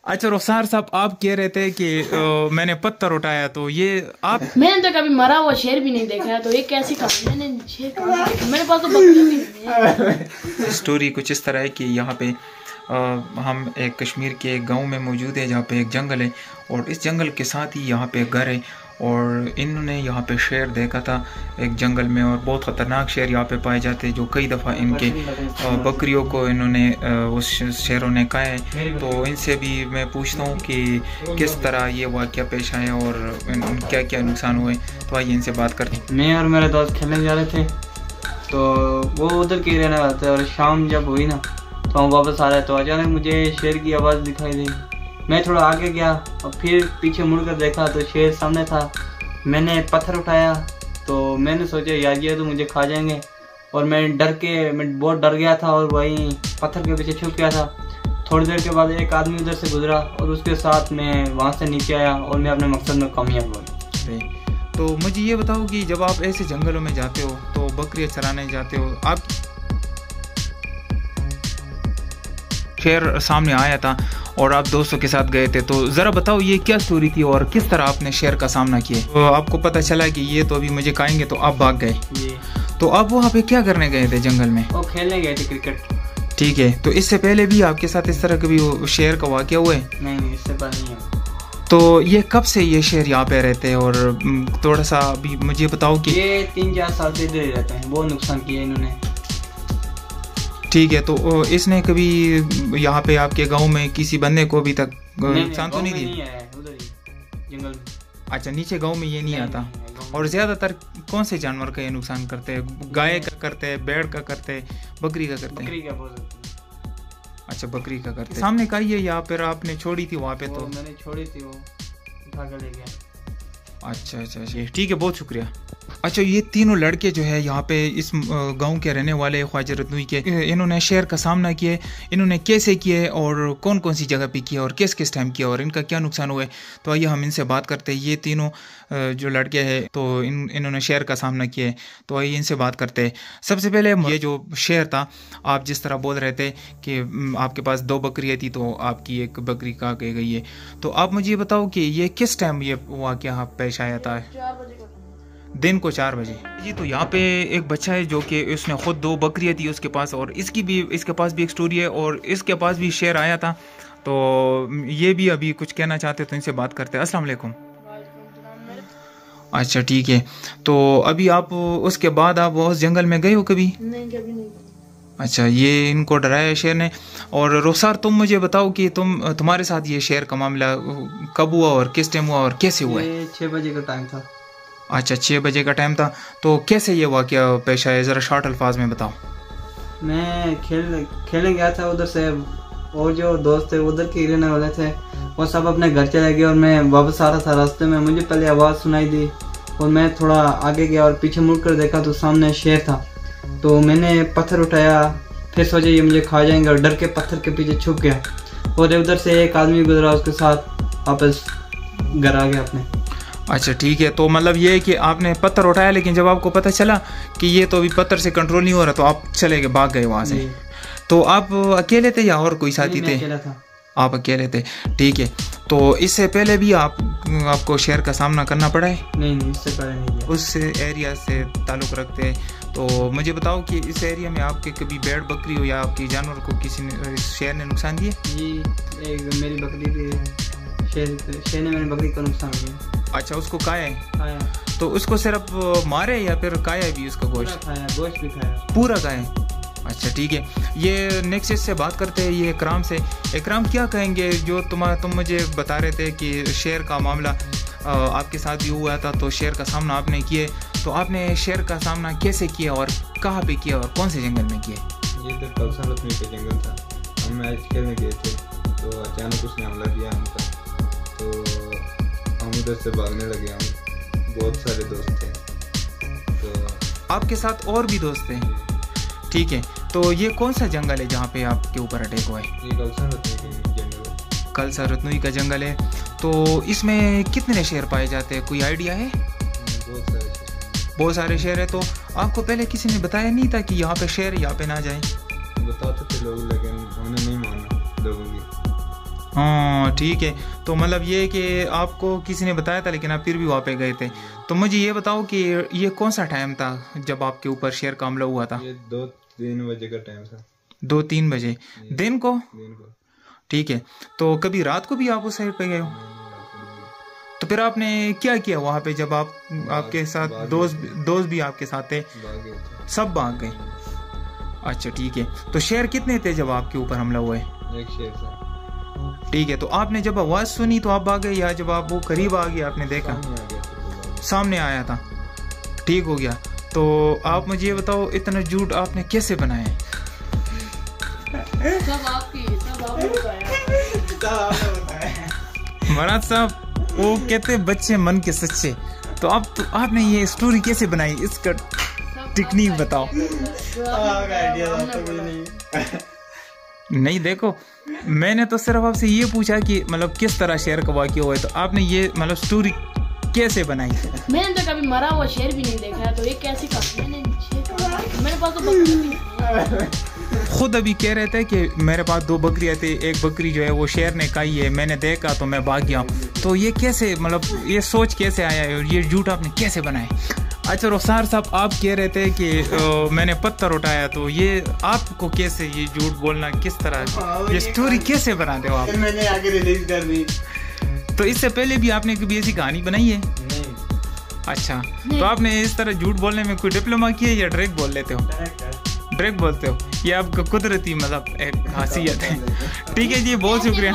अच्छा रुखसार साहब, आप कह रहे थे कि मैंने पत्थर उठाया, तो ये आप मैंने तो कभी मरा हुआ शेर भी नहीं देखा है, तो ये कैसी कहानी, मैंने शेर कहाँ से देखा? मेरे पास तो बकरी भी नहीं है। स्टोरी कुछ इस तरह है कि यहाँ पे हम एक कश्मीर के एक गांव में मौजूद है जहाँ पे एक जंगल है, और इस जंगल के साथ ही यहाँ पे एक घर है, और इन्होंने यहाँ पे शेर देखा था एक जंगल में, और बहुत ख़तरनाक शेर यहाँ पे पाए जाते हैं जो कई दफ़ा इनके बकरियों को इन्होंने उस शेरों ने खाया है। तो इनसे भी मैं पूछता हूँ कि किस तरह ये वाक़या पेश आया और क्या क्या नुकसान हुए, तो आइए इनसे बात करते हैं। मैं और मेरे दोस्त खेलने जा रहे थे, तो वो उधर के रहने वाले थे, और शाम जब हुई ना तो हम वापस आ रहे, तो अचानक मुझे शेर की आवाज़ दिखाई दी। मैं थोड़ा आगे गया और फिर पीछे मुड़कर देखा तो शेर सामने था। मैंने पत्थर उठाया, तो मैंने सोचा यार ये तो मुझे खा जाएंगे, और मैं बहुत डर गया था और वहीं पत्थर के पीछे छुप गया था। थोड़ी देर के बाद एक आदमी उधर से गुजरा और उसके साथ मैं वहाँ से नीचे आया और मैं अपने मकसद में कामयाब हुआ। तो मुझे ये बताओ कि जब आप ऐसे जंगलों में जाते हो तो बकरियाँ चराने जाते हो, आप शेर सामने आया था और आप दोस्तों के साथ गए थे, तो ज़रा बताओ ये क्या स्टोरी थी और किस तरह आपने शेर का सामना किया? तो आपको पता चला कि ये तो अभी मुझे खाएंगे, तो आप भाग गए। तो आप वहाँ पे क्या करने गए थे जंगल में? वो खेलने गए थे क्रिकेट। ठीक है, तो इससे पहले भी आपके साथ इस तरह कभी शेर का वाक़या हुआ है? नहीं, इससे पहले नहीं है। तो ये कब से ये शेर यहाँ पे रहते हैं, और थोड़ा सा अभी मुझे बताओ कि ये 3-4 साल से इधर ही रहते हैं, बहुत नुकसान किया इन्होंने। ठीक है, तो इसने कभी यहाँ पे आपके गांव में किसी बंदे को अभी तक नुकसान तो नहीं दिया? उधर ही जंगल में। अच्छा, नीचे गांव में ये नहीं आता। और ज़्यादातर कौन से जानवर का ये नुकसान करते हैं? गाय का करते हैं, भेड़ का करते हैं, बकरी का करते हैं? बकरी का बहुत। अच्छा, बकरी का करते हैं। सामने का ही है या फिर आपने छोड़ी थी वहाँ पे? तो मैंने छोड़ी थी, वो उठा कर ले गया। अच्छा, ठीक है, बहुत शुक्रिया। अच्छा, ये तीनों लड़के जो है यहाँ पे इस गांव के रहने वाले ख्वाजा रतनूई के, इन्होंने शेर का सामना किया, इन्होंने कैसे किया और कौन कौन सी जगह पे किया और किस किस टाइम किया और इनका क्या नुकसान हुआ है, तो आइए हम इनसे बात करते हैं। ये तीनों जो लड़के हैं तो इन्होंने शेर का सामना किया है, तो आइए इनसे बात करते हैं। सबसे पहले ये जो शेर था, आप जिस तरह बोल रहे थे कि आपके पास 2 बकरियाँ थी तो आपकी एक बकरी खा गई है, तो आप मुझे बताओ कि ये किस टाइम ये वाक़या पेश आया था? 4 बजे का दिन को 4 बजे जी। तो यहाँ पे एक बच्चा है जो कि उसने खुद 2 बकरियाँ थी उसके पास, और इसके पास भी एक स्टोरी है और इसके पास भी शेर आया था, तो ये भी अभी कुछ कहना चाहते तो इनसे बात करते हैं। अस्सलाम वालेकुम। अच्छा, ठीक है, तो अभी आप उसके बाद आप उस जंगल में गए हो कभी? नहीं, कभी नहीं। अच्छा, ये इनको डराया शेर ने। और रुखसार, तुम मुझे बताओ कि तुम्हारे साथ ये शेर का मामला कब हुआ और किस टाइम हुआ और कैसे हुआ? 6 बजे का टाइम था। अच्छा, 6 बजे का टाइम था, तो कैसे ये वाक़या पेश आया, ज़रा शॉर्ट अल्फाज में बताओ। मैं खेलने गया था उधर से, और जो दोस्त थे उधर के रहने वाले थे, वो सब अपने घर चले गए और मैं वापस आ रहा था। रास्ते में मुझे पहले आवाज़ सुनाई दी और मैं थोड़ा आगे गया और पीछे मुड़ कर देखा तो सामने शेर था। तो मैंने पत्थर उठाया, फिर सोचा ये मुझे खा जाएंगे, और डर के पत्थर के पीछे छुप गया, और उधर से एक आदमी गुजरा, उसके साथ वापस घर आ गया अपने। अच्छा, ठीक है, तो मतलब ये है कि आपने पत्थर उठाया, लेकिन जब आपको पता चला कि ये तो अभी पत्थर से कंट्रोल नहीं हो रहा, तो आप चले गए, भाग गए वहाँ से। तो आप अकेले थे या और कोई साथी थे? अकेला था। आप अकेले थे, ठीक है। तो इससे पहले भी आपको शेर का सामना करना पड़ा है? नहीं, इससे पहले नहीं। उस एरिया से ताल्लुक़ रखते हैं, तो मुझे बताओ कि इस एरिया में आपके कभी भेड़ बकरी हो या आपके जानवर को किसी ने शेर ने नुकसान दिए? जी, एक मेरी बकरी थी, शेर ने मेरी बकरी को नुकसान किया। अच्छा, उसको खाया है? तो उसको सिर्फ मारे या फिर खाया भी उसका गोश्त? खाया, गोश्त भी खाया, पूरा खाया। अच्छा, ठीक है, ये नेक्स्ट से बात करते हैं ये इकराम से। इकराम, क्या कहेंगे जो तुम मुझे बता रहे थे कि शेर का मामला आपके साथ भी हुआ था, तो शेर का सामना आपने किया, तो आपने शेर का सामना कैसे किया और कहाँ पे किया और कौन से जंगल में किया? ये तो कलसा रतनूई का जंगल था, हम मैच खेलने गए थे, तो अचानक उसने हमला किया हम पर, तो हम उधर से भागने लगे। हम बहुत सारे दोस्त थे, तो आपके साथ और भी दोस्त थे? ठीक है, तो ये कौन सा जंगल है जहाँ पे आपके ऊपर अटैक हुआ है? ये कलसा रतनूई का जंगल है। कलसा रतनूई का जंगल है, तो इसमें कितने शेर पाए जाते हैं, कोई आइडिया है? बहुत सारे शेर है। तो आपको पहले किसी ने बताया नहीं था कि यहाँ पे शेर, यहाँ पे ना जाए? बताते थे लोग, लेकिन उन्होंने नहीं माना लोगों की। हाँ ठीक है। तो मतलब ये कि आपको किसी ने बताया था लेकिन आप फिर भी वहाँ पे गए थे। तो मुझे ये बताओ कि ये कौन सा टाइम था जब आपके ऊपर शेर का हमला हुआ था? ये 2-3 बजे का टाइम था। 2-3 बजे दिन को? दिन को। ठीक है। तो कभी रात को भी आप उस साइड पे गए हो? तो फिर आपने क्या किया वहाँ पे जब आपके साथ दोस्त भी आपके साथ थे? भाग गए थे। सब भाग गए? अच्छा ठीक है। तो शेर कितने थे जब आपके ऊपर हमला हुआ है? एक शेर था। ठीक है। तो आपने जब आवाज सुनी तो आप भाग गए या जब आप वो करीब आ गए आपने देखा? सामने आ गया था तो भाग गए। सामने आया था, ठीक हो गया। तो आप मुझे ये बताओ इतना झूठ आपने कैसे बनाया? सब आपने बताया। महाराज साहब वो कहते बच्चे मन के सच्चे। तो आपने ये स्टोरी कैसे बनाई, इसका टेक्निक बताओ। नहीं देखो, मैंने तो सिर्फ आपसे ये पूछा कि मतलब किस तरह शेर का वाक़या हुआ है, तो आपने ये मतलब स्टोरी कैसे बनाई? मैंने तो कभी मरा हुआ शेर भी नहीं देखा है, तो ये कैसी कहानी? मैंने शेर कहाँ देखा? मेरे पास तो बकरी भी नहीं है। खुद अभी कह रहे थे कि मेरे पास 2 बकरियां थी, एक बकरी जो है वो शेर ने खाई है, मैंने देखा तो मैं भाग गया। तो ये कैसे मतलब ये सोच कैसे आया है और ये झूठ आपने कैसे बनाया? अच्छा रुखसार साहब, आप कह रहे थे कि मैंने पत्थर उठाया, तो ये आपको कैसे ये झूठ बोलना किस तरह, ये स्टोरी कैसे बनाते हो आप? मैंने आगे रिलीज कर दी। तो इससे पहले भी आपने कभी ऐसी कहानी बनाई है? नहीं। अच्छा, तो आपने इस तरह झूठ बोलने में कोई डिप्लोमा किया या डायरेक्ट बोल लेते हो? डायरेक्ट बोलते हो, ये आपका कुदरती मतलब एक खासियत है। ठीक है जी, बहुत शुक्रिया।